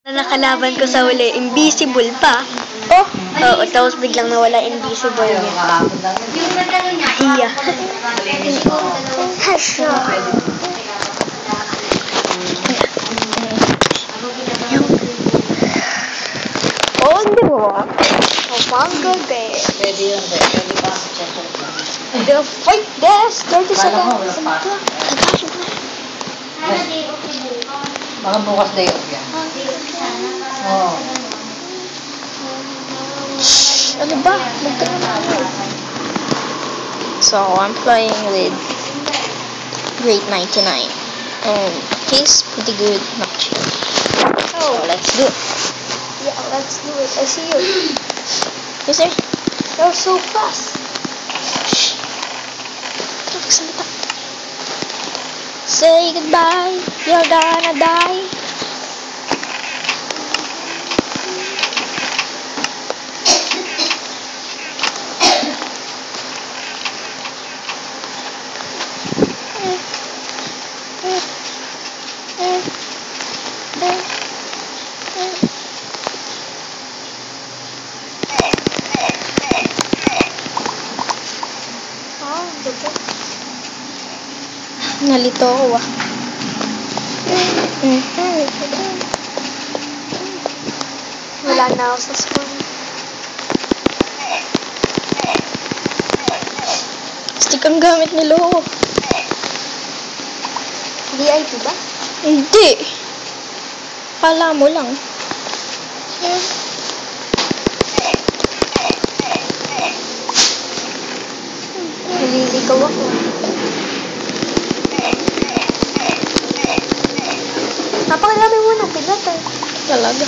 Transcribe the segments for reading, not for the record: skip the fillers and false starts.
Nakalaban ko sa huli, invisible pa. Oh, Oo, tapos biglang nawala invisible niya. Iya. hasyo. Oh, di ba? Manga Day. Pwede yun, pwede pa. The fight this 30 seconds. Mga bukas day off yan. Oo. Ano ba? So, I'm playing with Grade 99. And he's pretty good. Not sure. So, let's do it. Yeah, let's do it. I see you. Yes, sir. You're so fast. Nagsalita. Say goodbye. You're gonna die. Nalito ako ah. Wala na ako sa school. Stick ang gamit ni Lo. VIP ba? Hindi. Kala mo lang. Naliligaw ako. Napakadami mo ng pilat eh. Talaga.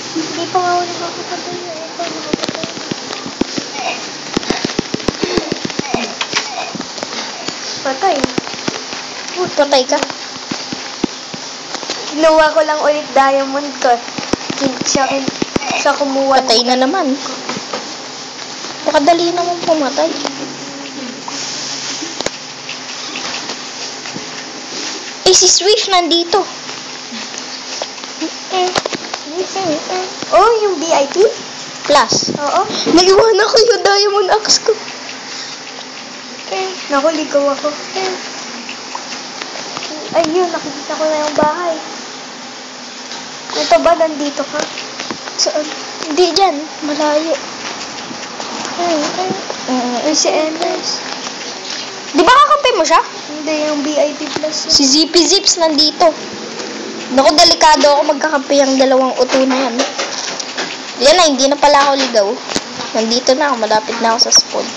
Hindi pa nga ako nakakapatay. Ito, nakapatay. Patay. Patay ka. Kinuha ko lang ulit diamond ko. Siya kumuha. Patay na naman. Nakadali naman pumatay. Eh, si Swift nandito. Oh, yung VIP? Plus. Oo. Naiwan ako yung diamond axe ko. Naku, ligaw ako. Ayun, nakikita ko na yung bahay. Ito ba, nandito ka? Saan? Hindi dyan. Malayo. Ay, si Enders. Di ba kakampi mo siya? Hindi, yung VIP plus. Si Zippy Zips nandito. Naku, delikado ako magkakampi ang dalawang uto na yan. Yan na, hindi na pala ako ligaw. Nandito na ako, malapit na ako sa spawn.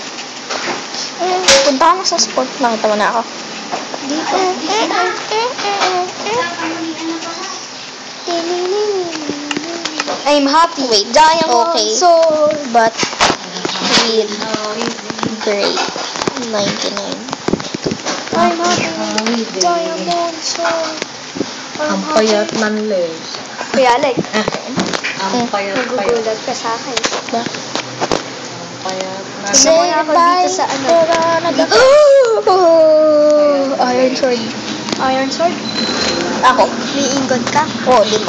Punta ka na sa spawn. Nakita mo na ako. Dito. I'm happy. Wait, Diamond okay. sword. But, with grade 99. I'm happy. Diamond sword. Ang payat ng les. Kuya Alec, Ang payat-payat. nagugulat ka sa akin. Bakit? Ang payat na. Tignan mo na ako dito sa ano. Iron sword. Iron sword? Ako? May ingot ka? Oo, 5.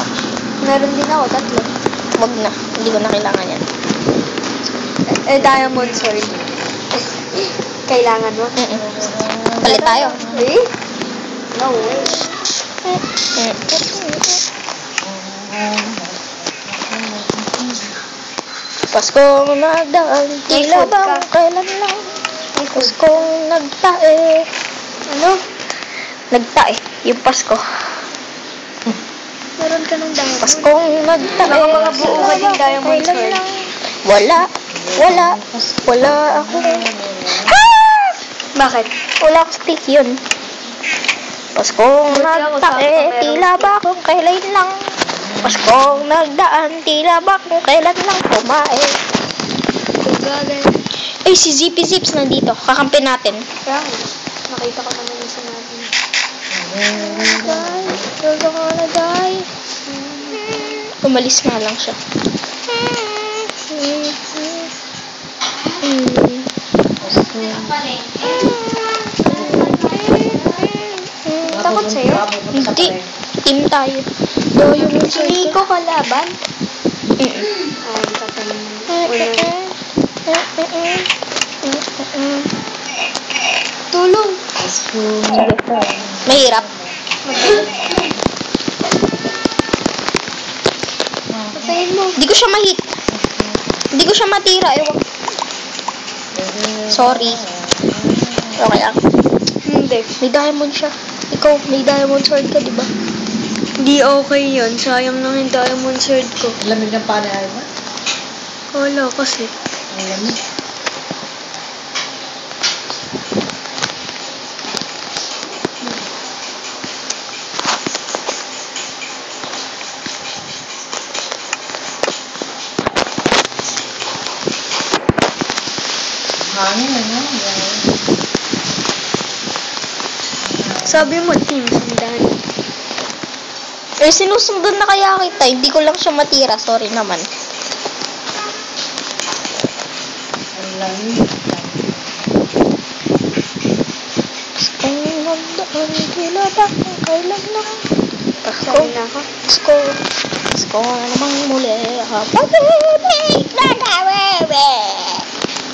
Meron din ako, 3. Wag na. Hindi ko na kailangan yan. Diamond sword. Kailangan mo? Palit tayo. Eh? No way. Paskong nagdaan, tila food bang ka? kailan lang. Paskong nagtae. Ano? Nagtae, yung Pasko. Meron ka ng diamond. Paskong nagtae. Nakapakabuo ka yung diamond Kailan sword. lang. Wala ako. Bakit? Wala akong stick yun. Paskong Buti ako, nagtae, sakto meron tila ba kung kailan lang. Paskong nagdaan, tila ba kung kailan lang kumain. Galing. Eh, si Zippy Zips nandito. Kakampi natin. Kaya, nakita ko naman yung sinabi. You're gonna die. Umalis nga lang siya. Takot sa'yo? Hindi. Team tayo. Do yung Hindi ko kalab. laban? Ay, katayin mo. Tulong. Mahirap. Patayin mo. Hindi ko siya ma-hit. Hindi ko siya matira. Ewan. Sorry. Okay lang. Hindi. May diamond siya. Ikaw, may diamond sword ka, di ba? Hindi okay yun. Sayang lang yung diamond sword ko. Lamig ng panay mo? Wala kasi. Ang lamig. Hangin na nga. Sabi mo, team, sundan. Eh, sinusundan na kaya kita. Hindi ko lang siya matira. Sorry naman. Ang lamig. Kung nandaan kila ba kailan na Pasko, Sabi na ako. Pasko, Pasko namang muli pag-ibig na gawewe.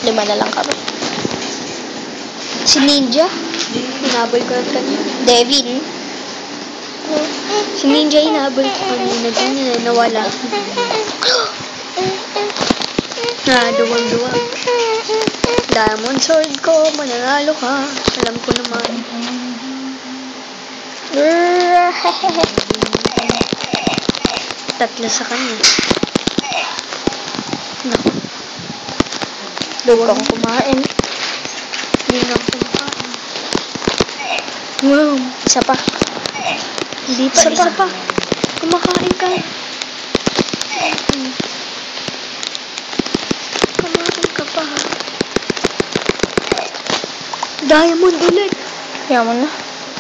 5 na lang kami. Si Ninja, Hinabol ko lang kanina. Devin, Si Ninja hinabol ko kanina. Ganyan, nawala. Duwag-duwag. Diamond sword ko, mananalo ka. Alam ko naman. Tatlo sa kanya. Naku, Huwag kang kumain. hindi na ako kumakain. Wow, isa pa. Hindi pa, isa pa. Kumakain ka. Kumain ka pa. Diamond ulit. Yaman na.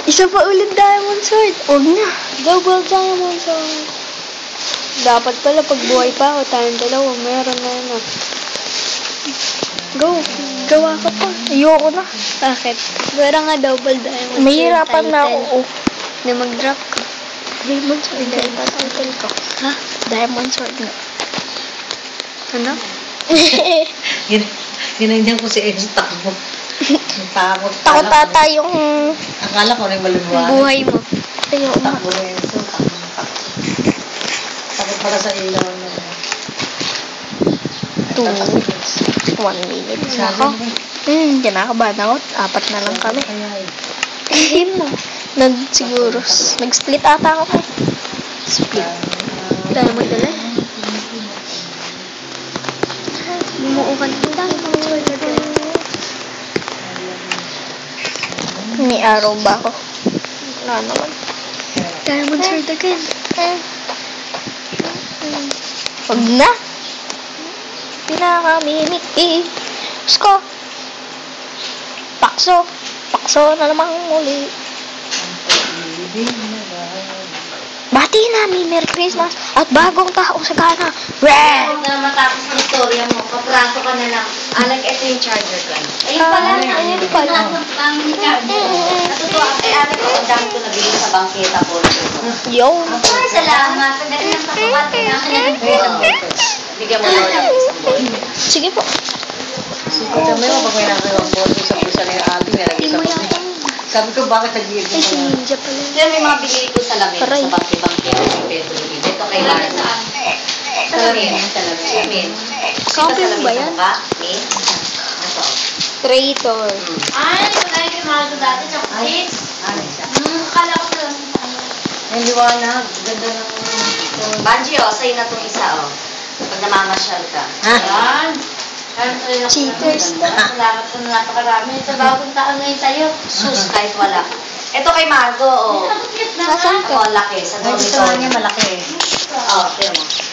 Isa pa ulit diamond sword. Huwag na. Double diamond sword. Dapat pala pag buhay pa ako, tayong dalawa, meron na yan. Go. Gawa ka pa. Ayoko na. Bakit? Pero nga double diamond Mahirapan na ako. Oh. Na mag-drop ka. Diamond sword na itatitle ko. Ha? Diamond sword na. Ano? Ginanyan ko si Enzo takbo. Takot. Takot ata yung Akala ko rin maluluwa. Buhay mo. ayoko na. Takbo ni Enzo. Takot pala sa ilaw na. 1 minute na ako. Kinakabahan ako. 4 na lang kami. Hindi mo. Siguro, nag-split ata ako eh. Split. Diamond ulit. Bumuukan ko diamond sword again. May araw ba ako? Wala naman. Diamond sword again. Huwag na. Pinakamimik eh. Sko. Pakso. Pakso na namang muli. Bati namin Merry Christmas at bagong taong sagana. Red! Huwag na matapos ng istorya mo, papraso ka na lang. Ito yung charger ko. Ayun pala, Ayun pala. ang charger. Natutuwa, ate ko, ang dami ko nabili sa bangketa po. Yo. Ay, salamat. Ang dami ng patukat, kailangan na ng pera. Bigyan mo lang ng isang boy. Sige po. Kaya may mga pag may nakakawang boto sa pusa na yung ate, may nag-isa pa. Sabi ko, bakit nag-iibig Ay, si ko na? Ninja pala. Pero may mga binili ko sa lamin, Aray. sa bangketa yung Pedro. Ito kay Marta. Sa lamin, sa lamin. Copy mo ba yan? Ito. Traitor. Ay, nagkakain kay Marta dati, chocolates. Ano siya? Akala ko na lang sa ano. Yung liwanag, ganda ng... Banji, sa'yo na itong isa, Pag namamasyal ka. Ha? Cheaters na. Salamat po na napakarami. Sa bagong taon ngayon tayo. Sus, kahit wala. Ito kay Margo, Nasaan ka? Ako, laki. Sa Ay, gusto nga niya dormitory. malaki. Tingnan mo.